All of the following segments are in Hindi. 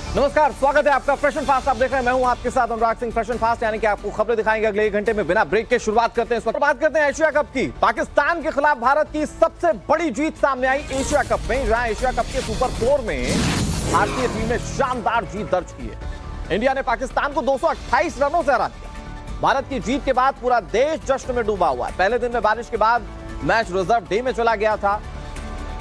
नमस्कार, स्वागत है आपका फैशन फास्ट। आप देख रहे हैं, मैं हूं आपके साथ अनुराग सिंह। फैशन फास्ट यानी कि आपको खबरें दिखाएंगे अगले 1 घंटे में बिना ब्रेक के। शुरुआत करते हैं इस वक्त, बात करते हैं एशिया कप की। पाकिस्तान के खिलाफ भारत की सबसे बड़ी जीत सामने आई एशिया कप में, जहां एशिया कप के सुपर 4 में भारतीय टीम ने शानदार जीत दर्ज की है। इंडिया ने पाकिस्तान को 228 रनों से हरा दिया। भारत की जीत के बाद पूरा देश जश्न में डूबा हुआ है। पहले दिन में बारिश के बाद मैच रिजर्व डे में चला गया था।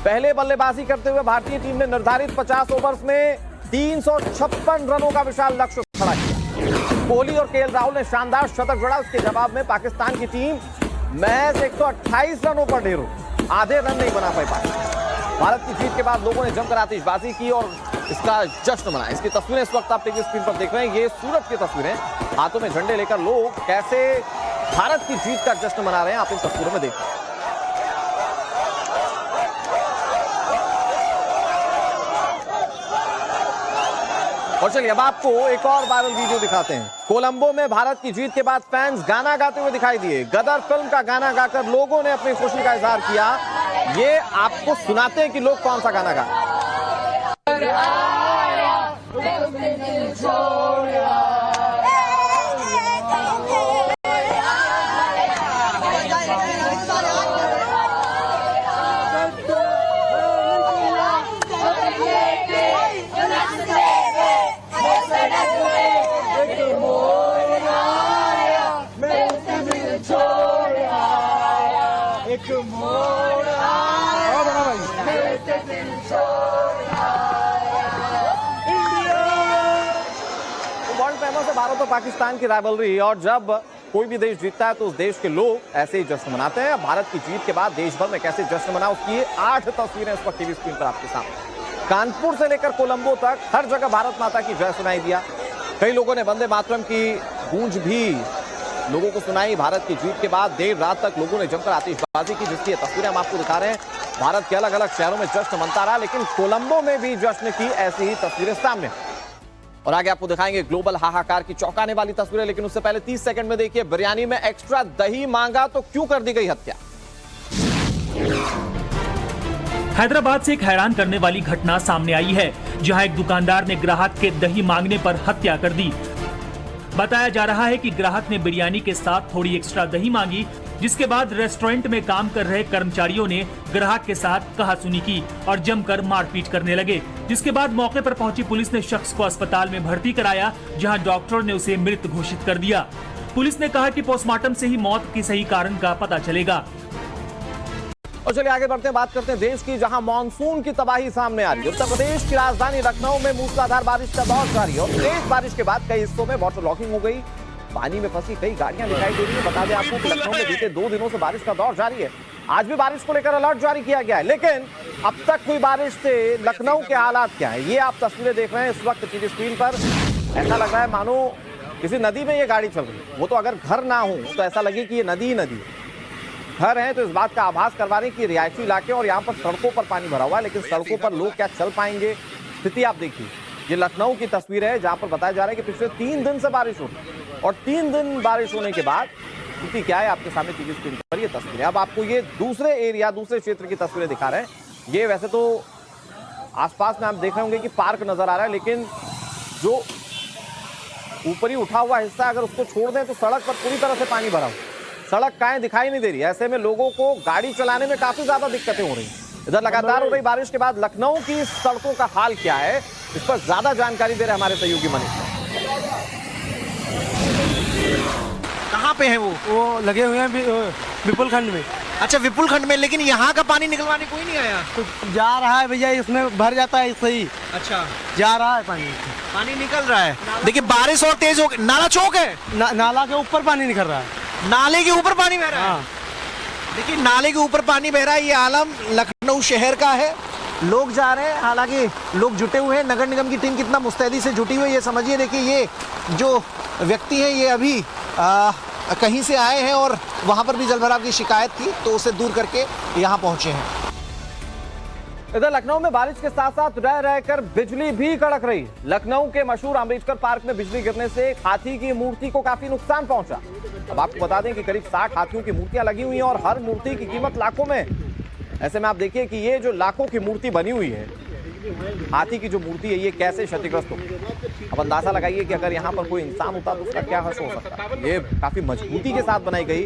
पहले बल्लेबाजी करते हुए भारतीय टीम ने निर्धारित 50 ओवर्स में 356 रनों का विशाल लक्ष्य खड़ा किया। कोहली और केएल राहुल ने शानदार शतक जड़ा। उसके जवाब में पाकिस्तान की टीम महज 128 रनों पर ढेर हुई, आधे रन नहीं बना पाई। भारत की जीत के बाद लोगों ने जमकर आतिशबाजी की और इसका जश्न मनाया। इसकी तस्वीरें इस वक्त आप टीवी स्क्रीन पर देख रहे हैं। ये सूरत की तस्वीरें, हाथों में झंडे लेकर लोग कैसे भारत की जीत का जश्न मना रहे हैं, आप इन तस्वीरों में देखिए। और चलिए अब आपको एक और वायरल वीडियो दिखाते हैं। कोलंबो में भारत की जीत के बाद फैंस गाना गाते हुए दिखाई दिए। गदर फिल्म का गाना गाकर लोगों ने अपनी खुशी का इजहार किया। ये आपको सुनाते हैं कि लोग कौन सा गाना गा रहे हैं। वर्ल्ड फेमस है भारत और पाकिस्तान की राइवलरी, और जब कोई भी देश जीतता है तो उस देश के लोग ऐसे ही जश्न मनाते हैं। भारत की जीत के बाद देश भर में कैसे जश्न मना, उसकी 8 तस्वीरें इस वक्त टीवी स्क्रीन पर आपके सामने। कानपुर से लेकर कोलंबो तक हर जगह भारत माता की जय सुनाई दिया। कई लोगों ने वंदे मातरम की गूंज भी लोगों को सुनाई। भारत की जीत के बाद देर रात तक लोगों ने जमकर आतिशबाजी की, जिसकी तस्वीरें हम आपको दिखा रहे हैं। भारत के अलग अलग शहरों में जश्न मनता रहा, लेकिन कोलंबो में भी जश्न की ऐसी ही तस्वीरें सामने। और आगे आपको दिखाएंगे ग्लोबल हाहाकार की चौंकाने वाली तस्वीरें, लेकिन उससे पहले 30 सेकंड में देखिए, बिरयानी में एक्स्ट्रा दही मांगा तो क्यों कर दी गई हत्या। हैदराबाद से एक हैरान करने वाली घटना सामने आई है, जहां एक दुकानदार ने ग्राहक के दही मांगने पर हत्या कर दी। बताया जा रहा है कि ग्राहक ने बिरयानी के साथ थोड़ी एक्स्ट्रा दही मांगी, जिसके बाद रेस्टोरेंट में काम कर रहे कर्मचारियों ने ग्राहक के साथ कहासुनी की और जमकर मारपीट करने लगे। जिसके बाद मौके पर पहुंची पुलिस ने शख्स को अस्पताल में भर्ती कराया, जहां डॉक्टर ने उसे मृत घोषित कर दिया। पुलिस ने कहा कि पोस्टमार्टम से ही मौत की सही कारण का पता चलेगा। और चलिए आगे बढ़ते हैं, बात करते हैं देश की, जहां मानसून की तबाही सामने आ रही है। उत्तर प्रदेश की राजधानी लखनऊ में मूसलाधार बारिश का दौर जारी है और तेज बारिश के बाद कई हिस्सों में वाटर लॉकिंग हो गई। पानी में फंसी कई गाड़ियां दिखाई दे रही है। बता दें आपको कि लखनऊ में बीते 2 दिनों से बारिश का दौर जारी है। आज भी बारिश को लेकर अलर्ट जारी किया गया है, लेकिन अब तक हुई बारिश से लखनऊ के हालात क्या है, ये आप तस्वीरें देख रहे हैं इस वक्त टीवी स्क्रीन पर। ऐसा लग रहा है मानो किसी नदी में ये गाड़ी चल रही है। वो तो अगर घर ना हो तो ऐसा लगे कि ये नदी ही नदी है। घर है तो इस बात का आभास करवा रहे हैं कि रिहायशी इलाके और यहाँ पर सड़कों पर पानी भरा हुआ है, लेकिन सड़कों पर लोग क्या चल पाएंगे, स्थिति आप देखिए। ये लखनऊ की तस्वीर है, जहां पर बताया जा रहा है कि पिछले 3 दिन से बारिश हो रही है और 3 दिन बारिश होने के बाद स्थिति क्या है आपके सामने टीवी स्क्रीन पर ये तस्वीरें। अब आपको ये दूसरे एरिया, दूसरे क्षेत्र की तस्वीरें दिखा रहे हैं। ये वैसे तो आसपास में आप देख रहे होंगे कि पार्क नजर आ रहा है, लेकिन जो ऊपरी उठा हुआ हिस्सा अगर उसको छोड़ दें तो सड़क पर पूरी तरह से पानी भरा हुआ, सड़क काएं दिखाई नहीं दे रही। ऐसे में लोगों को गाड़ी चलाने में काफी ज्यादा दिक्कतें हो रही हैं। इधर लगातार हो रही बारिश के बाद लखनऊ की सड़कों का हाल क्या है, इस पर ज्यादा जानकारी दे रहे हमारे सहयोगी मनीष। कहाँ पे हैं वो लगे हुए हैं विपुल खंड में। अच्छा, विपुल खंड में, लेकिन यहाँ का पानी निकलवाने कोई नहीं आया। तो जा रहा है भैया, इसमें भर जाता है इससे ही। अच्छा, जा रहा है पानी निकल रहा है। देखिए बारिश और तेज हो गई। नाला चौक है, नाला के ऊपर पानी निकल रहा है, नाले के ऊपर पानी बह रहा है। देखिए नाले के ऊपर पानी बह रहा है। ये आलम लखनऊ शहर का है। लोग जा रहे हैं, हालांकि लोग जुटे हुए हैं। नगर निगम की टीम कितना मुस्तैदी से जुटी हुई है ये समझिए। देखिए ये जो व्यक्ति है ये अभी कहीं से आए हैं और वहां पर भी जलभराव की शिकायत थी, तो उसे दूर करके यहाँ पहुंचे हैं। इधर लखनऊ में बारिश के साथ साथ रह रहकर बिजली भी कड़क रही। लखनऊ के मशहूर अम्बेडकर पार्क में बिजली गिरने से हाथी की मूर्ति को काफी नुकसान पहुंचा। अब आपको बता दें कि करीब 60 हाथियों की मूर्तियां लगी हुई हैं और हर मूर्ति की कीमत लाखों में। ऐसे में आप देखिए कि ये जो लाखों की मूर्ति बनी हुई है, हाथी की जो मूर्ति है ये कैसे क्षतिग्रस्त हो गई। अब अंदाजा लगाइए कि अगर यहाँ पर कोई इंसान होता तो उसका क्या हश्र हो सकता है। ये काफी मजबूती के साथ बनाई गई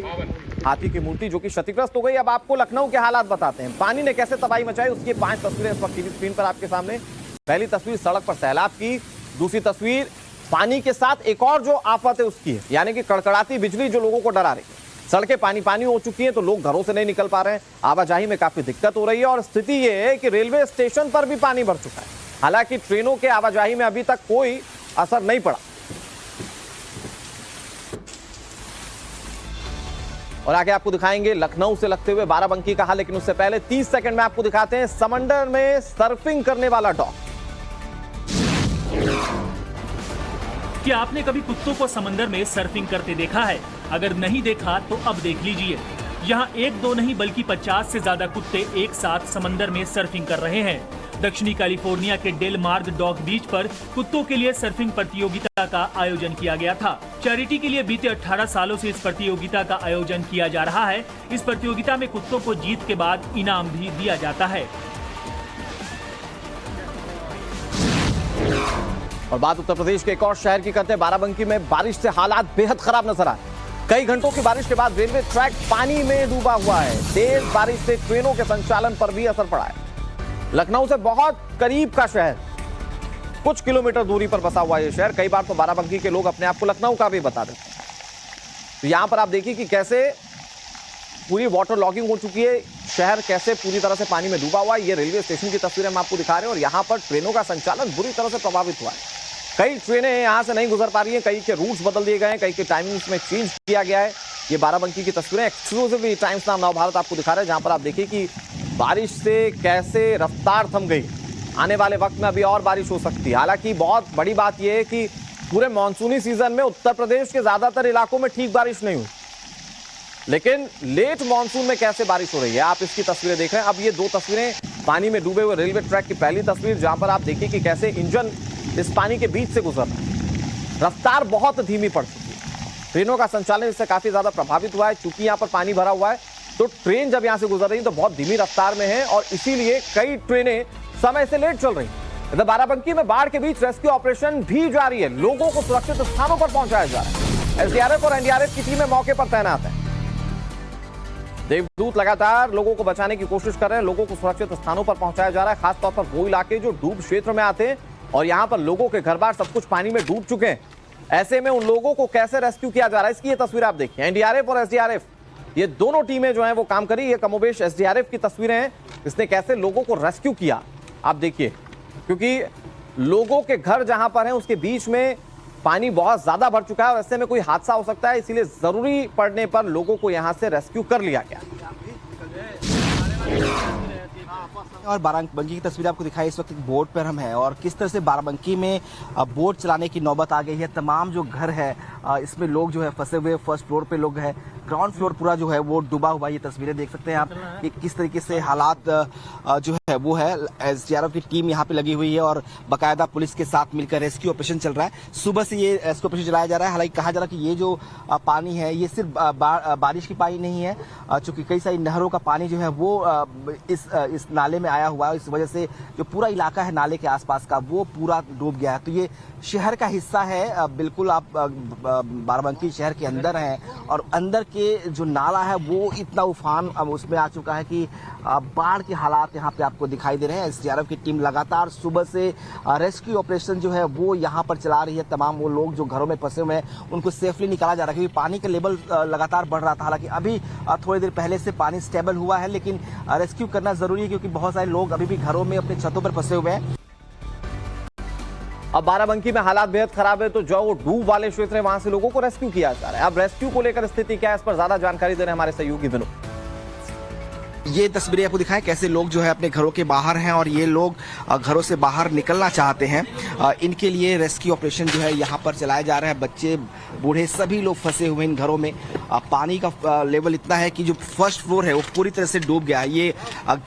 हाथी की मूर्ति जो कि क्षतिग्रस्त हो गई। अब आपको लखनऊ के हालात बताते हैं, पानी ने कैसे तबाही मचाई उसकी 5 तस्वीरें इस वक्त टीवी स्क्रीन पर आपके सामने। पहली तस्वीर सड़क पर सैलाब की, दूसरी तस्वीर पानी के साथ एक और जो आफत है उसकी है, यानी कि कड़कड़ाती बिजली जो लोगों को डरा रही है। सड़कें पानी पानी हो चुकी हैं तो लोग घरों से नहीं निकल पा रहे हैं, आवाजाही में काफी दिक्कत हो रही है। और स्थिति यह है कि रेलवे स्टेशन पर भी पानी भर चुका है, हालांकि ट्रेनों के आवाजाही में अभी तक कोई असर नहीं पड़ा। और आगे आपको दिखाएंगे लखनऊ से लगते हुए बाराबंकी का हाल, लेकिन उससे पहले 30 सेकंड में आपको दिखाते हैं समंदर में सर्फिंग करने वाला डॉग। क्या आपने कभी कुत्तों को समंदर में सर्फिंग करते देखा है? अगर नहीं देखा तो अब देख लीजिए। यहाँ 1-2 नहीं बल्कि 50 से ज्यादा कुत्ते एक साथ समंदर में सर्फिंग कर रहे हैं। दक्षिणी कैलिफोर्निया के डेल मार्ग डॉग बीच पर कुत्तों के लिए सर्फिंग प्रतियोगिता का आयोजन किया गया था। चैरिटी के लिए बीते 18 सालों से इस प्रतियोगिता का आयोजन किया जा रहा है। इस प्रतियोगिता में कुत्तों को जीत के बाद इनाम भी दिया जाता है। और बात उत्तर प्रदेश के एक और शहर की करते हैं। बाराबंकी में बारिश से हालात बेहद खराब नजर आए। कई घंटों की बारिश के बाद रेलवे ट्रैक पानी में डूबा हुआ है। तेज बारिश से ट्रेनों के संचालन पर भी असर पड़ा है। लखनऊ से बहुत करीब का शहर, कुछ किलोमीटर दूरी पर बसा हुआ यह शहर। कई बार तो बाराबंकी के लोग अपने आप को लखनऊ का भी बता देते हैं। तो यहां पर आप देखिए कि कैसे पूरी वाटर लॉगिंग हो चुकी है, शहर कैसे पूरी तरह से पानी में डूबा हुआ है। ये रेलवे स्टेशन की तस्वीरें हम आपको दिखा रहे हैं और यहाँ पर ट्रेनों का संचालन बुरी तरह से प्रभावित हुआ है। कई ट्रेनें यहाँ से नहीं गुजर पा रही हैं, कई के रूट्स बदल दिए गए हैं, कई के टाइमिंग्स में चेंज किया गया है। ये बाराबंकी की तस्वीरें एक्सक्लूसिवली टाइम्स नाउ नवभारत आपको दिखा रहे हैं, जहां पर आप देखिए कि बारिश से कैसे रफ्तार थम गई। आने वाले वक्त में अभी और बारिश हो सकती है। हालांकि बहुत बड़ी बात यह है कि पूरे मानसूनी सीजन में उत्तर प्रदेश के ज्यादातर इलाकों में ठीक बारिश नहीं हुई, लेकिन लेट मानसून में कैसे बारिश हो रही है आप इसकी तस्वीरें देख रहे हैं। अब ये 2 तस्वीरें पानी में डूबे हुए रेलवे ट्रैक की पहली तस्वीर, जहां पर आप देखिए कि कैसे इंजन इस पानी के बीच से गुजर रहा है। रफ्तार बहुत धीमी पड़ चुकी है, ट्रेनों का संचालन इससे काफी ज्यादा प्रभावित हुआ है। चूंकि यहाँ पर पानी भरा हुआ है तो ट्रेन जब यहाँ से गुजर रही है तो बहुत धीमी रफ्तार में है और इसीलिए कई ट्रेनें समय से लेट चल रही है। इधर बाराबंकी में बाढ़ के बीच रेस्क्यू ऑपरेशन भी जारी है, लोगों को सुरक्षित स्थानों पर पहुंचाया जा रहा है। एसडीआरएफ और एनडीआरएफ की टीमें मौके पर तैनात है। देवदूत लगातार लोगों को बचाने की कोशिश कर रहे हैं, लोगों को सुरक्षित स्थानों पर पहुंचाया जा रहा है, खासतौर पर वो इलाके जो डूब क्षेत्र में आते हैं और यहां पर लोगों के घर बार सब कुछ पानी में डूब चुके हैं। ऐसे में उन लोगों को कैसे रेस्क्यू किया जा रहा है इसकी ये तस्वीर आप देखिए। एनडीआरएफ और एसडीआरएफ ये दोनों टीमें जो हैं वो काम करी। ये कमोबेश एसडीआरएफ की तस्वीरें हैं, इसने कैसे लोगों को रेस्क्यू किया आप देखिए, क्योंकि लोगों के घर जहां पर हैं उसके बीच में पानी बहुत ज्यादा भर चुका है और ऐसे में कोई हादसा हो सकता है, इसीलिए जरूरी पड़ने पर लोगों को यहां से रेस्क्यू कर लिया गया। और बाराबंकी की तस्वीर आपको दिखाई, इस वक्त बोट पर हम हैं और किस तरह से बाराबंकी में बोट चलाने की नौबत आ गई है। तमाम जो घर है इसमें लोग जो है फंसे हुए, फर्स्ट फ्लोर पे लोग हैं, ग्राउंड फ्लोर पूरा जो है वो डूबा हुआ। ये तस्वीरें देख सकते हैं आप कि किस तरीके से हालात जो है वो है। एसडीआरएफ की टीम यहाँ पे लगी हुई है और बाकायदा पुलिस के साथ मिलकर रेस्क्यू ऑपरेशन चल रहा है। सुबह से ये रेस्क्यू ऑपरेशन चलाया जा रहा है। हालांकि कहा जा रहा है कि ये जो पानी है ये सिर्फ बारिश की पानी नहीं है, चूंकि कई सारी नहरों का पानी जो है वो इस नाले में आया हुआ है। इस वजह से जो पूरा इलाका है नाले के आसपास का वो पूरा डूब गया है। तो ये शहर का हिस्सा है, बिल्कुल आप बाराबंकी शहर के अंदर हैं और अंदर के जो नाला है वो इतना उफान अब उसमें आ चुका है कि बाढ़ के हालात यहाँ पे आपको दिखाई दे रहे हैं। एसडीआरएफ की टीम लगातार सुबह से रेस्क्यू ऑपरेशन जो है वो यहाँ पर चला रही है। तमाम वो लोग जो घरों में फंसे हुए हैं उनको सेफली निकाला जा रहा है, क्योंकि पानी का लेवल लगातार बढ़ रहा था। हालांकि अभी थोड़ी देर पहले से पानी स्टेबल हुआ है, लेकिन रेस्क्यू करना जरूरी है क्योंकि बहुत सारे लोग अभी भी घरों में अपने छतों पर फंसे हुए हैं। अब बाराबंकी में हालात बेहद खराब है, तो जो डूब वाले क्षेत्र है वहां से लोगों को रेस्क्यू किया जा रहा है। अब रेस्क्यू को लेकर स्थिति क्या है, इस पर ज्यादा जानकारी दे रहे हैं हमारे सहयोगी विनोद। ये तस्वीरें आपको दिखाएं कैसे लोग जो है अपने घरों के बाहर हैं और ये लोग घरों से बाहर निकलना चाहते हैं। इनके लिए रेस्क्यू ऑपरेशन जो है यहाँ पर चलाया जा रहा है। बच्चे बूढ़े सभी लोग फंसे हुए इन घरों में। पानी का लेवल इतना है कि जो फर्स्ट फ्लोर है वो पूरी तरह से डूब गया है। ये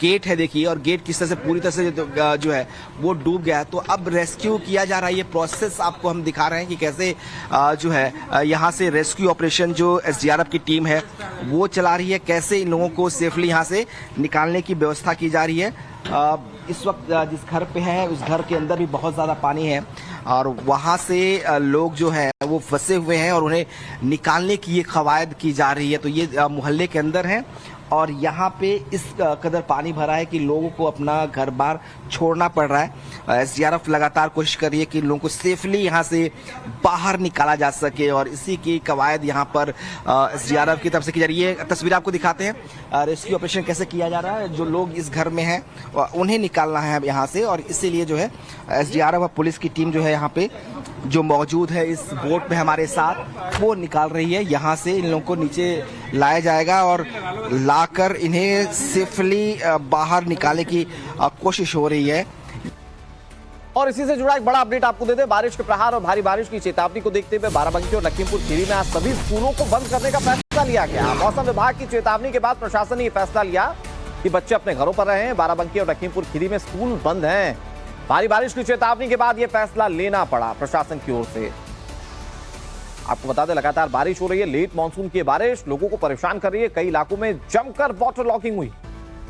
गेट है देखिए, और गेट किस तरह से पूरी तरह से जो है वो डूब गया है। तो अब रेस्क्यू किया जा रहा है। ये प्रोसेस आपको हम दिखा रहे हैं कि कैसे जो है यहाँ से रेस्क्यू ऑपरेशन जो एसडीआरएफ की टीम है वो चला रही है, कैसे इन लोगों को सेफली यहाँ से निकालने की व्यवस्था की जा रही है। इस वक्त जिस घर पे हैं उस घर के अंदर भी बहुत ज़्यादा पानी है और वहाँ से लोग जो हैं वो फंसे हुए हैं और उन्हें निकालने की ये कवायद की जा रही है। तो ये मोहल्ले के अंदर हैं और यहाँ पे इस कदर पानी भरा है कि लोगों को अपना घर बार छोड़ना पड़ रहा है। एसडीआरएफ लगातार कोशिश कर रही है कि लोगों को सेफली यहाँ से बाहर निकाला जा सके और इसी की कवायद यहाँ पर एसडीआरएफ की तरफ से की जा रही है। तस्वीर आपको दिखाते हैं रेस्क्यू ऑपरेशन कैसे किया जा रहा है। जो लोग इस घर में हैं उन्हें निकालना है यहाँ से और इसीलिए जो है एसडीआरएफ और पुलिस की टीम जो है यहाँ पे जो मौजूद है इस बोट में हमारे साथ वो निकाल रही है। यहाँ से इन लोगों को नीचे लाया जाएगा और लाकर इन्हें सेफली बाहर निकालने की कोशिश हो रही है। और इसी से जुड़ा एक बड़ा अपडेट आपको दे दें। बारिश के प्रहार और भारी बारिश की चेतावनी को देखते हुए बाराबंकी और लखीमपुर खीरी में आज सभी स्कूलों को बंद करने का फैसला लिया गया। मौसम विभाग की चेतावनी के बाद प्रशासन ने यह फैसला लिया कि बच्चे अपने घरों पर रहे। बाराबंकी और लखीमपुर खीरी में स्कूल बंद हैं। भारी बारिश की चेतावनी के बाद यह फैसला लेना पड़ा प्रशासन की ओर से। आपको बता दें लगातार बारिश हो रही है। लेट मॉनसून की बारिश लोगों को परेशान कर रही है। कई इलाकों में जमकर वाटर लॉकिंग हुई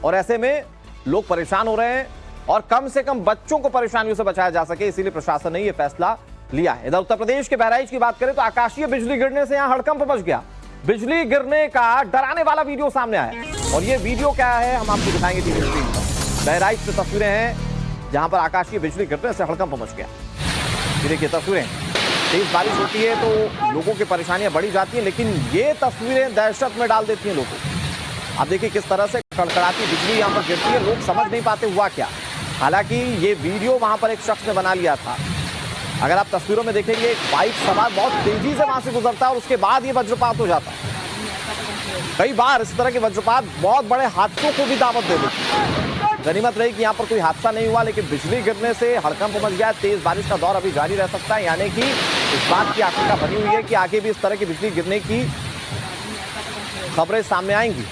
और ऐसे में लोग परेशान हो रहे हैं और कम से कम बच्चों को परेशानियों से बचाया जा सके, इसीलिए प्रशासन ने यह फैसला लिया है। इधर उत्तर प्रदेश के बहराइच की बात करें तो आकाशीय बिजली गिरने से यहां हड़कंप मच गया। बिजली गिरने का डराने वाला वीडियो सामने आया और ये वीडियो क्या है हम आपको दिखाएंगे टीवी स्क्रीन पर। बहराइच से तस्वीरें हैं जहां पर आकाशीय बिजली गिरने से हड़कंप मच गया। देखिए तस्वीरें, तेज बारिश होती है तो लोगों की परेशानियां बढ़ी जाती हैं, लेकिन ये तस्वीरें दहशत में डाल देती हैं लोगों को। आप देखिए किस तरह से कड़कड़ाती बिजली यहां पर गिरती है, लोग समझ नहीं पाते हुआ क्या। हालांकि ये वीडियो वहां पर एक शख्स ने बना लिया था। अगर आप तस्वीरों में देखेंगे एक बाइक सवार बहुत तेजी से वहां से गुजरता है और उसके बाद ये वज्रपात हो जाता है। कई बार इस तरह के वज्रपात बहुत बड़े हादसों को भी दावत दे देते हैं। गनीमत रही कि यहाँ पर कोई हादसा नहीं हुआ, लेकिन बिजली गिरने से हड़कंप मच गया। तेज बारिश का दौर अभी जारी रह सकता है, यानी कि इस बात की आशंका बनी हुई है कि आगे भी इस तरह की बिजली गिरने की खबरें सामने आएंगी।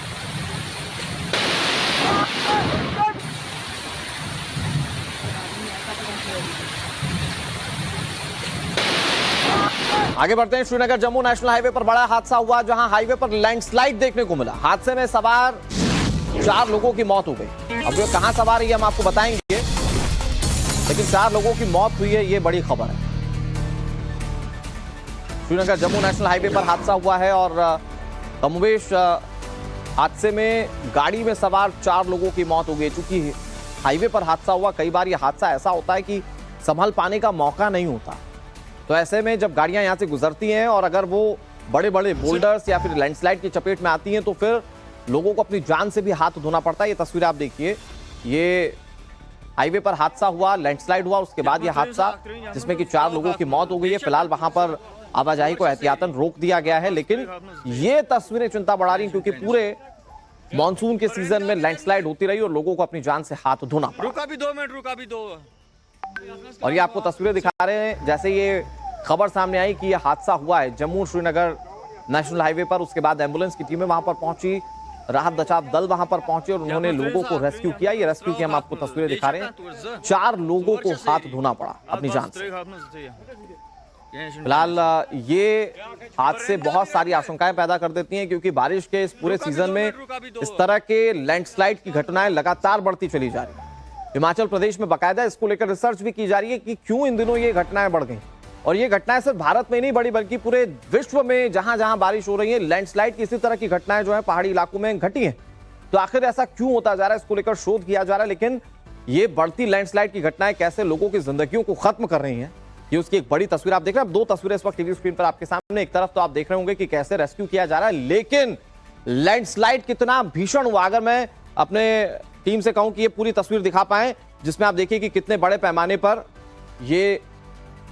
आगे बढ़ते हैं। श्रीनगर जम्मू नेशनल हाईवे पर बड़ा हादसा हुआ, जहां हाईवे पर लैंडस्लाइड देखने को मिला। हादसे में सवार 4 लोगों की मौत हो गई। अब ये कहां सवार है हम आपको बताएंगे, लेकिन 4 लोगों की मौत हुई है, ये बड़ी खबर है। श्रीनगर जम्मू नेशनल हाईवे पर हादसा हुआ है और कमोबेश हादसे में गाड़ी में सवार 4 लोगों की मौत हो गई। चूंकि हाईवे पर हादसा हुआ, कई बार यह हादसा ऐसा होता है कि संभल पाने का मौका नहीं होता, तो ऐसे में जब गाड़ियां यहां से गुजरती हैं और अगर वो बड़े बड़े बोल्डर्स या फिर लैंडस्लाइड की चपेट में आती हैं तो फिर लोगों को अपनी जान से भी हाथ धोना पड़ता है। ये तस्वीर आप देखिए, ये हाईवे पर हादसा हुआ, लैंडस्लाइड हुआ, उसके बाद ये हादसा जिसमें कि 4 लोगों की मौत हो गई है। फिलहाल वहां पर आवाजाही को एहतियातन रोक दिया गया है, लेकिन ये तस्वीरें चिंता बढ़ा रही हैं क्योंकि पूरे मॉनसून के सीजन में लैंडस्लाइड होती रही और लोगों को अपनी जान से हाथ धोना पड़ा। रुका भी 2 मिनट, रुका भी 2। और ये आपको तस्वीरें दिखा रहे हैं, जैसे ये खबर सामने आई कि यह हादसा हुआ है जम्मू श्रीनगर नेशनल हाईवे पर। उसके बाद एम्बुलेंस की टीमें वहां पर पहुंची, राहत बचाव दल वहां पर पहुंचे और उन्होंने लोगों को रेस्क्यू किया। ये रेस्क्यू की हम आपको तस्वीरें दिखा रहे हैं। 4 लोगों को हाथ धोना पड़ा अपनी जान से। फिलहाल ये हादसे बहुत सारी आशंकाएं पैदा कर देती हैं क्योंकि बारिश के इस पूरे सीजन में इस तरह के लैंडस्लाइड की घटनाएं लगातार बढ़ती चली जा रही है। हिमाचल प्रदेश में बाकायदा इसको लेकर रिसर्च भी की जा रही है कि क्यों इन दिनों ये घटनाएं बढ़ गई। और ये घटनाएं सिर्फ भारत में नहीं बढ़ी बल्कि पूरे विश्व में जहां जहां बारिश हो रही है, लैंडस्लाइड की इसी तरह की घटनाएं जो है पहाड़ी इलाकों में घटी हैं। तो आखिर ऐसा क्यों होता जा रहा है, इसको लेकर शोध किया जा रहा है। लेकिन ये बढ़ती लैंडस्लाइड की घटनाएं कैसे लोगों की जिंदगियों को खत्म कर रही हैं, ये उसकी एक बड़ी तस्वीर आप देख रहे हैं। 2 तस्वीरें इस वक्त टीवी स्क्रीन पर आपके सामने। एक तरफ तो आप देख रहे होंगे कि कैसे रेस्क्यू किया जा रहा है, लेकिन लैंडस्लाइड कितना भीषण हुआ। अगर मैं अपने टीम से कहूं कि ये पूरी तस्वीर दिखा पाए, जिसमें आप देखिए कि कितने बड़े पैमाने पर ये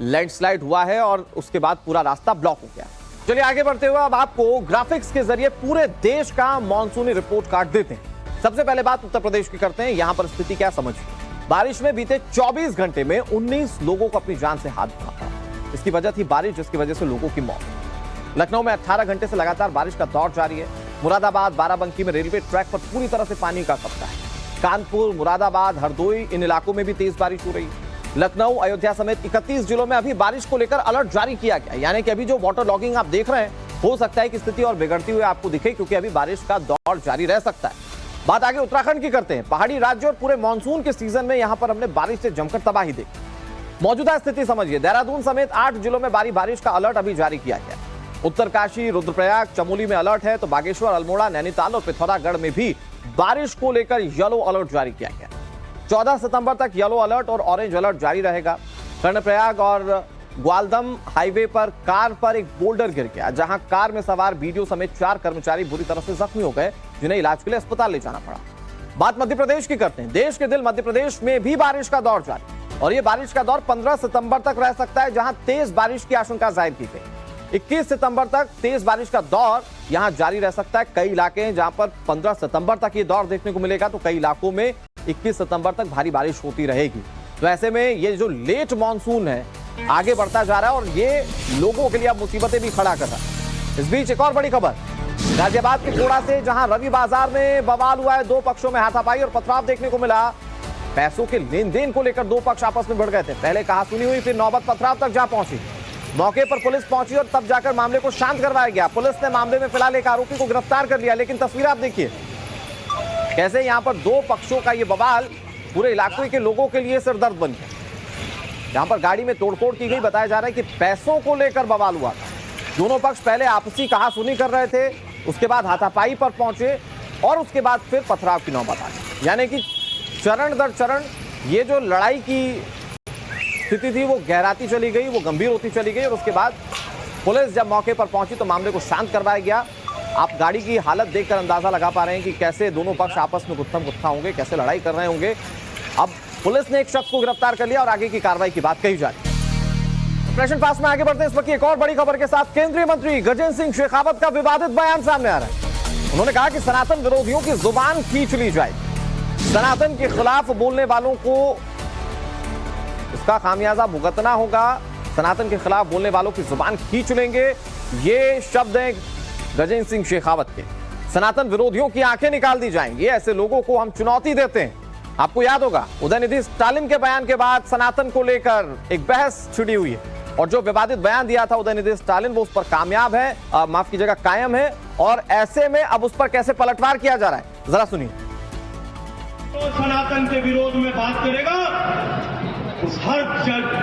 लैंडस्लाइड हुआ है और उसके बाद पूरा रास्ता ब्लॉक हो गया। चलिए आगे बढ़ते हुए अब आपको ग्राफिक्स के जरिए पूरे देश का मॉनसूनी रिपोर्ट कार्ड देते हैं। सबसे पहले बात उत्तर प्रदेश की करते हैं। यहां पर स्थिति क्या समझिए। बारिश में बीते 24 घंटे में 19 लोगों को अपनी जान से हाथ धोना पड़ा। इसकी वजह थी बारिश, जिसकी वजह से लोगों की मौत। लखनऊ में 18 घंटे से लगातार बारिश का दौर जारी है। मुरादाबाद, बाराबंकी में रेलवे ट्रैक पर पूरी तरह से पानी का कब्जा है। कानपुर, मुरादाबाद, हरदोई, इन इलाकों में भी तेज बारिश हो रही है। लखनऊ, अयोध्या समेत 31 जिलों में अभी बारिश को लेकर अलर्ट जारी किया गया, यानी कि अभी जो वाटर लॉगिंग आप देख रहे हैं, हो सकता है कि स्थिति और बिगड़ती हुई आपको दिखे क्योंकि अभी बारिश का दौर जारी रह सकता है। बात आगे उत्तराखंड की करते हैं। पहाड़ी राज्य और पूरे मानसून के सीजन में यहां पर हमने बारिश से जमकर तबाही देखी। मौजूदा स्थिति समझिए। देहरादून समेत 8 जिलों में भारी बारिश का अलर्ट अभी जारी किया गया है। उत्तरकाशी, रुद्रप्रयाग, चमोली में अलर्ट है, तो बागेश्वर, अल्मोड़ा, नैनीताल और पिथौरागढ़ में भी बारिश को लेकर येलो अलर्ट जारी किया गया। 14 सितंबर तक येलो अलर्ट और ऑरेंज अलर्ट जारी रहेगा। कर्णप्रयाग और ग्वालदम हाईवे पर कार पर एक बोल्डर गिर गया, जहां कार में सवार बीडीओ समेत 4 कर्मचारी बुरी तरह से जख्मी हो गए, जिन्हें इलाज के लिए अस्पताल ले जाना पड़ा। बात मध्य प्रदेश की करते हैं। देश के दिल मध्य प्रदेश में भी बारिश का दौर जारी, और यह बारिश का दौर 15 सितंबर तक रह सकता है, जहां तेज बारिश की आशंका जाहिर की गई। 21 सितंबर तक तेज बारिश का दौर यहां जारी रह सकता है। कई इलाके हैं जहां पर 15 सितंबर तक ये दौर देखने को मिलेगा, तो कई इलाकों में 21 सितंबर तक भारी बारिश होती रहेगी। तो ऐसे में ये जो लेट मॉनसून है आगे बढ़ता जा रहा है, और ये लोगों के लिए अब मुसीबतें भी खड़ा कर रहा है। इस बीच एक और बड़ी खबर गाजियाबाद के कोड़ा से, जहां रवि बाजार में बवाल हुआ है। 2 पक्षों में हाथापाई और पथराव देखने को मिला। पैसों के लेन देन को लेकर 2 पक्ष आपस में भिड़ गए थे। पहले कहासुनी हुई, फिर नौबत पथराव तक जा पहुंची। मौके पर पुलिस पहुंची और तब जाकर मामले को शांत करवाया गया। पुलिस ने मामले में फिलहाल एक आरोपी को गिरफ्तार कर लिया, लेकिन तस्वीर आप देखिए कैसे यहां पर 2 पक्षों का ये बवाल पूरे इलाके के लोगों के लिए सिरदर्द बन गया। यहां पर गाड़ी में तोड़फोड़ की गई। बताया जा रहा है कि पैसों को लेकर बवाल हुआ था। दोनों पक्ष पहले आपसी कहासुनी कर रहे थे, उसके बाद हाथापाई पर पहुंचे, और उसके बाद फिर पथराव की नौबत आ गई। यानी कि चरण दर चरण ये जो लड़ाई की स्थिति थी वो गहराती चली गई, वो गंभीर होती चली गई, और उसके बाद पुलिस जब मौके पर पहुंची तो मामले को शांत करवाया गया। आप गाड़ी की हालत देखकर अंदाजा लगा पा रहे हैं कि कैसे दोनों पक्ष आपस में गुत्थम-गुत्था होंगे, कैसे लड़ाई कर रहे होंगे। अब पुलिस ने एक शख्स को गिरफ्तार कर लिया और आगे की कार्रवाई की बात कही जा रही है। ऑपरेशन पास में आगे बढ़ते हैं। इस वक्त एक और बड़ी खबर के साथ केंद्रीय मंत्री गजेंद्र सिंह शेखावत का विवादित बयान सामने आ रहा है। उन्होंने कहा कि सनातन विरोधियों की जुबान खींच ली जाए। सनातन के खिलाफ बोलने वालों को इसका खामियाजा भुगतना होगा। सनातन के खिलाफ बोलने वालों की जुबान खींच लेंगे, ये शब्द हैं गजेंद्र सिंह शेखावत के। सनातन विरोधियों की आंखें निकाल दी जाएंगी, ऐसे लोगों को हम चुनौती देते हैं। आपको याद होगा उदयनिधि स्टालिन के बयान के बाद सनातन को लेकर एक बहस छिड़ी हुई है, और जो विवादित बयान दिया था उदयनिधि स्टालिन वो उस पर कामयाब है, माफ कीजिएगा कायम है। और ऐसे में अब उस पर कैसे पलटवार किया जा रहा है, जरा सुनिए। तो सनातन के विरोध में बात करेगा, उस हर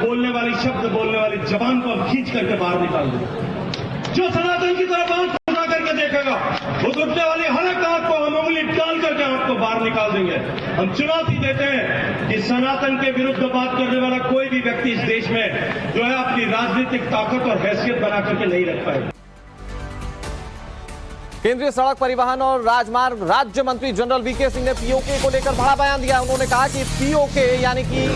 बोलने वाली शब्द बोलने वाली जबान को हम खींच करके बाहर निकाल देंगे। जो सनातन की तरफ आंख उठा करके देखेगा, वो उठने वाली हर एक आंख को हम उंगली डाल करके आपको बाहर निकाल देंगे। हम चुनौती देते हैं कि सनातन के विरुद्ध बात करने वाला कोई भी व्यक्ति इस देश में जो है अपनी राजनीतिक ताकत और हैसियत बना करके नहीं रख पाएगा। केंद्रीय सड़क परिवहन और राजमार्ग राज्य मंत्री जनरल वीके सिंह ने पीओके को लेकर बड़ा बयान दिया। उन्होंने कहा कि पीओके यानी कि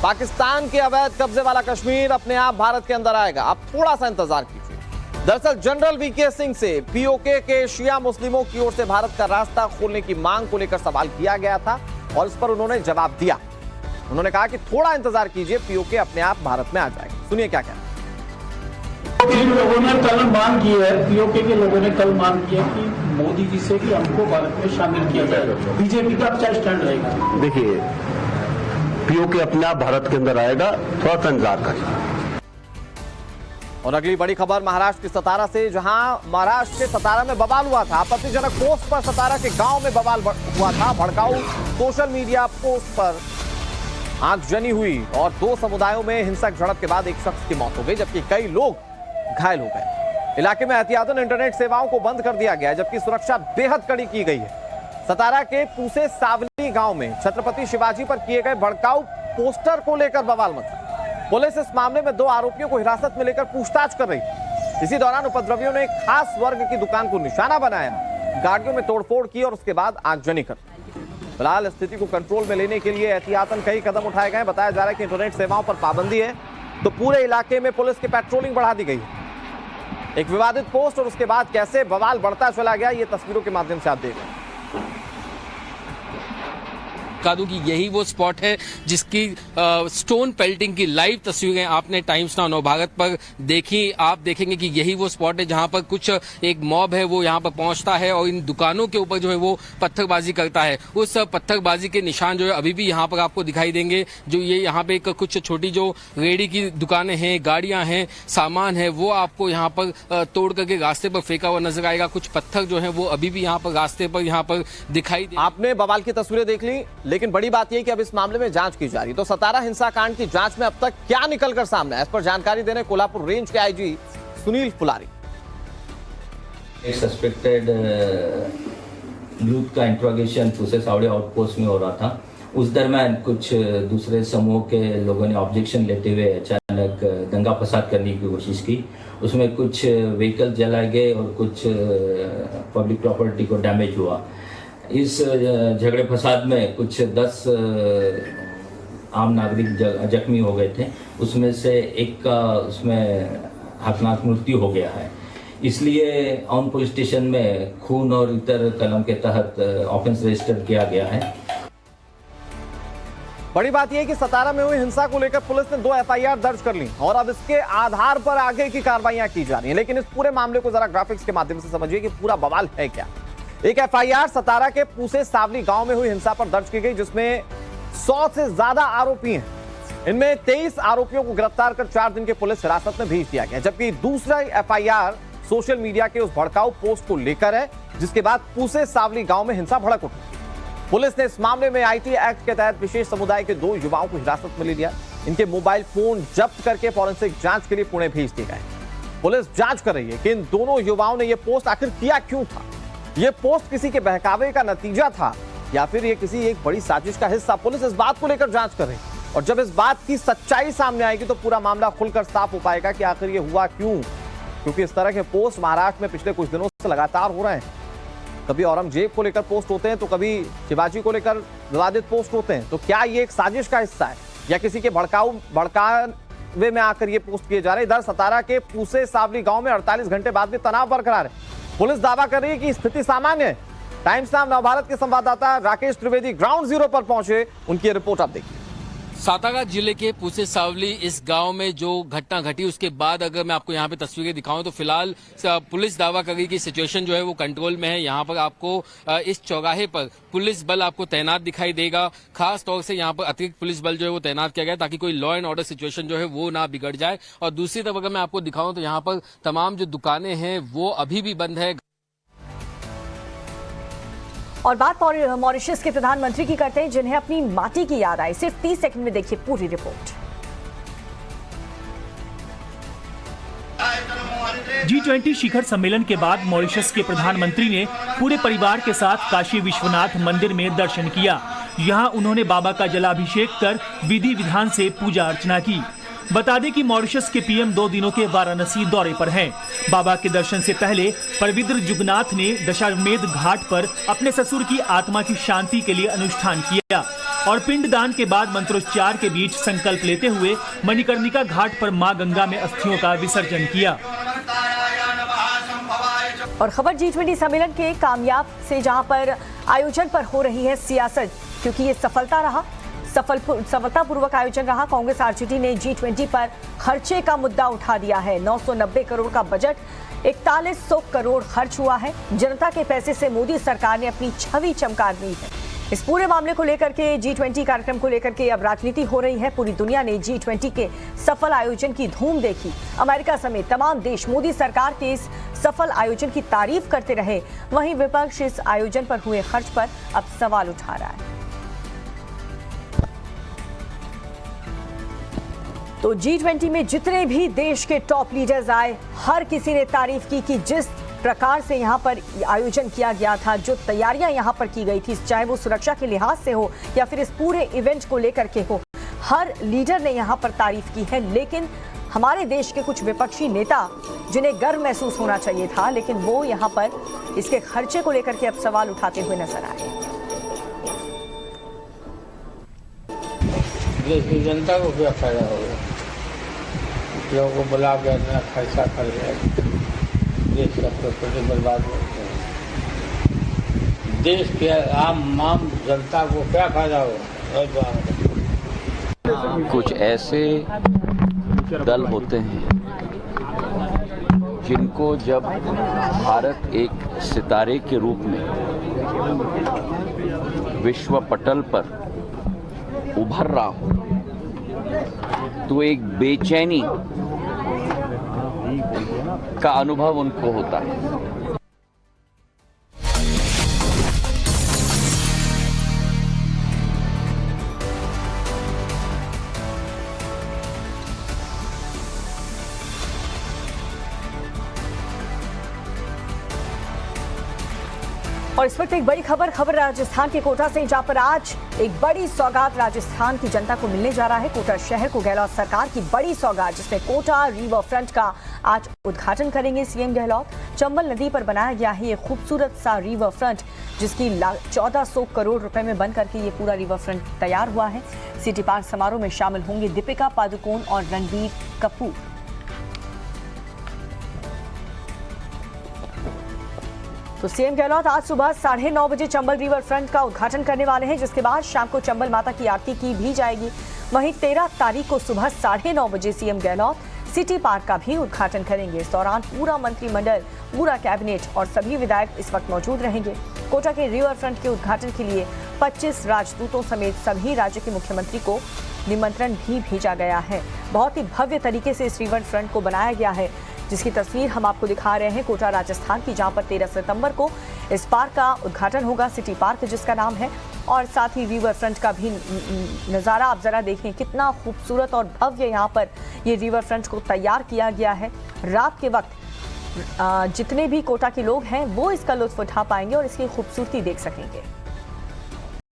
पाकिस्तान के अवैध कब्जे वाला कश्मीर अपने आप भारत के अंदर आएगा। आप थोड़ा सा इंतजार कीजिए। दरअसल जनरल वीके सिंह से पीओके के शिया मुस्लिमों की ओर से भारत का रास्ता खोलने की मांग को लेकर सवाल किया गया था, और इस पर उन्होंने जवाब दिया। उन्होंने कहा कि थोड़ा इंतजार कीजिए, पीओके अपने आप भारत में आ जाएगा। सुनिए क्या कहना। जिन लोगों ने कल मांग की है, पीओके के लोगों ने कल मांग की है कि मोदी जी से कि हमको भारत में शामिल किया जाए, बीजेपी का क्या स्टैंड रहेगा? देखिए, पीओके अपने आप भारत के अंदर आएगा, थोड़ा सा इंतजार करिए। और अगली बड़ी खबर महाराष्ट्र के सतारा से, जहां महाराष्ट्र के सतारा में बवाल हुआ था। आपत्तिजनक पोस्ट पर सतारा के गांव में बवाल हुआ था। भड़काऊ सोशल मीडिया पोस्ट पर आगजनी हुई और 2 समुदायों में हिंसक झड़प के बाद एक शख्स की मौत हो गई, जबकि कई लोग घायल हो गए। इलाके में एहतियातन इंटरनेट सेवाओं को बंद कर दिया गया है, जबकि सुरक्षा बेहद कड़ी की गई है। सतारा के पूसे सावली गांव में छत्रपति शिवाजी पर किए गए भड़काऊ पोस्टर को लेकर बवाल मचा। पुलिस इस मामले में 2 आरोपियों को हिरासत में लेकर पूछताछ कर रही है। इसी दौरान उपद्रवियों ने एक खास वर्ग की दुकान को निशाना बनाया, गाड़ियों में तोड़फोड़ की और उसके बाद आगजनी कर। फिलहाल स्थिति को कंट्रोल में लेने के लिए एहतियातन कई कदम उठाए गए। बताया जा रहा है कि इंटरनेट सेवाओं पर पाबंदी है, तो पूरे इलाके में पुलिस की पेट्रोलिंग बढ़ा दी गई है। एक विवादित पोस्ट और उसके बाद कैसे बवाल बढ़ता चला गया, ये तस्वीरों के माध्यम से आप देख रहे हैं। दिखा दूं कि यही वो स्पॉट है जिसकी स्टोन पेल्टिंग की लाइव तस्वीरें आपने टाइम्स नाउ नवभारत पर देखी। आप देखेंगे कि यही वो स्पॉट है जहां पर कुछ एक मॉब है वो यहां पर पहुंचता है और इन दुकानों के ऊपर जो है वो पत्थरबाजी करता है। उस पत्थरबाजी के निशान जो है अभी भी यहां पर आपको दिखाई देंगे। जो ये यहां पे एक कुछ छोटी जो रेडी की दुकानें हैं, गाड़ियां हैं, सामान है, वो आपको यहां पर तोड़ करके रास्ते पर फेंका हुआ नजर आएगा। कुछ पत्थर जो है वो अभी भी यहां पर रास्ते पर यहां पर दिखाई दे। आपने बवाल की तस्वीरें देख ली, लेकिन बड़ी बात यह कि अब इस मामले में जांच की जा रही है। तो सतारा हिंसाकांड की जांच में अब तक क्या निकलकर सामने आया, इस पर जानकारी देने कोल्हापुर रेंज के आईजी सुनील पुलारी। एक सस्पेक्टेड यूथ का इंट्रोगेशन पुसे सावड़े आउटपोस्ट में हो रहा था। उस दरम्यान कुछ दूसरे समूह के लोगों ने ऑब्जेक्शन लेते हुए अचानक दंगा फसाद करने की कोशिश की। उसमें कुछ व्हीकल जलाए गए और कुछ पब्लिक प्रॉपर्टी को डैमेज हुआ। इस झगड़े फसाद में कुछ 10 आम नागरिक जख्मी हो गए थे। उसमें से एक का उसमें हकनाक मृत्यु हो गया है। इसलिए ऑन पुलिस स्टेशन में खून और इतर कलम के तहत ऑफेंस रजिस्टर किया गया है। बड़ी बात यह है कि सतारा में हुई हिंसा को लेकर पुलिस ने 2 एफआईआर दर्ज कर ली और अब इसके आधार पर आगे की कार्रवाइयां की जा रही हैं। लेकिन इस पूरे मामले को जरा ग्राफिक्स के माध्यम से समझिए कि पूरा बवाल है क्या। एक एफआईआर सतारा के पूसे सावली गांव में हुई हिंसा पर दर्ज की गई, जिसमें 100 से ज्यादा आरोपी हैं। इनमें 23 आरोपियों को गिरफ्तार कर 4 दिन के पुलिस हिरासत में भेज दिया गया। जबकि दूसरा एफआईआर सोशल मीडिया के उस भड़काऊ पोस्ट को लेकर है, जिसके बाद पूसे सावली गांव में हिंसा भड़क उठी। पुलिस ने इस मामले में आईटी एक्ट के तहत विशेष समुदाय के 2 युवाओं को हिरासत में ले लिया। इनके मोबाइल फोन जब्त करके फॉरेंसिक जांच के लिए पुणे भेज दिए गए। पुलिस जांच कर रही है कि इन दोनों युवाओं ने यह पोस्ट आखिर किया क्यों था। यह पोस्ट किसी के बहकावे का नतीजा था या फिर यह किसी एक बड़ी साजिश का हिस्सा। पुलिस इस बात को लेकर जांच कर रही है और जब इस बात की सच्चाई सामने आएगी तो पूरा मामला खुलकर साफ हो पाएगा कि आखिर यह हुआ क्यों। क्योंकि इस तरह के पोस्ट महाराष्ट्र में पिछले कुछ दिनों से लगातार हो रहे हैं। कभी औरंगजेब को लेकर पोस्ट होते हैं तो कभी शिवाजी को लेकर विवादित पोस्ट होते हैं। तो क्या ये एक साजिश का हिस्सा है या किसी के भड़कावे में आकर ये पोस्ट किए जा रहे हैं। इधर सतारा के पूसे सावली गांव में 48 घंटे बाद भी तनाव बरकरार है। पुलिस दावा कर रही है कि स्थिति सामान्य है। टाइम्स नाउ नवभारत के संवाददाता राकेश त्रिवेदी ग्राउंड जीरो पर पहुंचे, उनकी रिपोर्ट आप देखिए। सातारा जिले के पूसे सावली इस गांव में जो घटना घटी उसके बाद अगर मैं आपको यहाँ पे तस्वीरें दिखाऊं तो फिलहाल पुलिस दावा कर रही कि सिचुएशन जो है वो कंट्रोल में है। यहाँ पर आपको इस चौराहे पर पुलिस बल आपको तैनात दिखाई देगा। खास तौर से यहाँ पर अतिरिक्त पुलिस बल जो है वो तैनात किया गया ताकि कोई लॉ एंड ऑर्डर सिचुएशन जो है वो ना बिगड़ जाए। और दूसरी तरफ अगर मैं आपको दिखाऊं तो यहाँ पर तमाम जो दुकानें हैं वो अभी भी बंद है। और बात मॉरिशस के प्रधानमंत्री की करते हैं, जिन्हें अपनी माटी की याद आई। सिर्फ 30 सेकंड में देखिए पूरी रिपोर्ट। G20 शिखर सम्मेलन के बाद मॉरिशस के प्रधानमंत्री ने पूरे परिवार के साथ काशी विश्वनाथ मंदिर में दर्शन किया। यहां उन्होंने बाबा का जलाभिषेक कर विधि विधान से पूजा अर्चना की। बता दें कि मॉरिशस के पीएम 2 दिनों के वाराणसी दौरे पर हैं। बाबा के दर्शन से पहले परविद्र जुगनाथ ने दशाश्वमेध घाट पर अपने ससुर की आत्मा की शांति के लिए अनुष्ठान किया और पिंडदान के बाद मंत्रोच्चार के बीच संकल्प लेते हुए मणिकर्णिका घाट पर मां गंगा में अस्थियों का विसर्जन किया। और खबर G20 सम्मेलन के कामयाब से जहां पर आयोजन पर हो रही है सियासत, क्योंकि ये सफलतापूर्वक आयोजन रहा। कांग्रेस आरजेडी ने G20 पर खर्चे का मुद्दा उठा दिया है। 990 करोड़ का बजट, 4100 करोड़ खर्च हुआ है। जनता के पैसे से मोदी सरकार ने अपनी छवि चमका दी है। इस पूरे मामले को लेकर के G20 कार्यक्रम को लेकर के अब राजनीति हो रही है। पूरी दुनिया ने G20 के सफल आयोजन की धूम देखी। अमेरिका समेत तमाम देश मोदी सरकार के इस सफल आयोजन की तारीफ करते रहे। वहीं विपक्ष इस आयोजन पर हुए खर्च पर अब सवाल उठा रहा है। तो G20 में जितने भी देश के टॉप लीडर्स आए, हर किसी ने तारीफ की कि जिस प्रकार से यहाँ पर आयोजन किया गया था, जो तैयारियां यहाँ पर की गई थी, चाहे वो सुरक्षा के लिहाज से हो या फिर इस पूरे इवेंट को लेकर के हो, हर लीडर ने यहाँ पर तारीफ की है। लेकिन हमारे देश के कुछ विपक्षी नेता, जिन्हें गर्व महसूस होना चाहिए था, लेकिन वो यहाँ पर इसके खर्चे को लेकर के अब सवाल उठाते हुए नजर आए। देश की जनता को क्या फायदा होगा? लोगों को बुला के इतना खर्चा कर लिया, देश का प्रॉपर्टी बर्बाद हो गया। देश के आम जनता को क्या फायदा हो। कुछ ऐसे दल होते हैं जिनको जब भारत एक सितारे के रूप में विश्व पटल पर उभर रहा हो तो एक बेचैनी का अनुभव उनको होता है। और इस वक्त एक बड़ी खबर राजस्थान के कोटा से, जहां पर आज एक बड़ी सौगात राजस्थान की जनता को मिलने जा रहा है। कोटा शहर को गहलोत सरकार की बड़ी सौगात, जिसमें कोटा रिवर फ्रंट का आज उद्घाटन करेंगे सीएम गहलोत। चंबल नदी पर बनाया गया है ये खूबसूरत सा रिवर फ्रंट, जिसकी 1400 करोड़ रुपए में बन करके ये पूरा रिवर फ्रंट तैयार हुआ है। सिटी पार्क समारोह में शामिल होंगे दीपिका पादुकोण और रणबीर कपूर। तो सीएम गहलोत आज सुबह 9:30 बजे चंबल रिवर फ्रंट का उद्घाटन करने वाले हैं, जिसके बाद शाम को चंबल माता की आरती की भी जाएगी। वहीं 13 तारीख को सुबह 9:30 बजे सीएम गहलोत सिटी पार्क का भी उद्घाटन करेंगे। इस दौरान पूरा मंत्रिमंडल, पूरा कैबिनेट और सभी विधायक इस वक्त मौजूद रहेंगे। कोटा के रिवर फ्रंट के उद्घाटन के लिए 25 राजदूतों समेत सभी राज्य के मुख्यमंत्री को निमंत्रण भी भेजा गया है। बहुत ही भव्य तरीके से इस रिवर फ्रंट को बनाया गया है, जिसकी तस्वीर हम आपको दिखा रहे हैं कोटा राजस्थान की, जहां पर 13 सितंबर को इस पार्क का उद्घाटन होगा, सिटी पार्क जिसका नाम है। और साथ ही रिवर फ्रंट का भी नज़ारा आप जरा देखें, कितना खूबसूरत और भव्य यहाँ पर ये रिवर फ्रंट को तैयार किया गया है। रात के वक्त जितने भी कोटा के लोग हैं वो इसका लुत्फ उठा पाएंगे और इसकी खूबसूरती देख सकेंगे।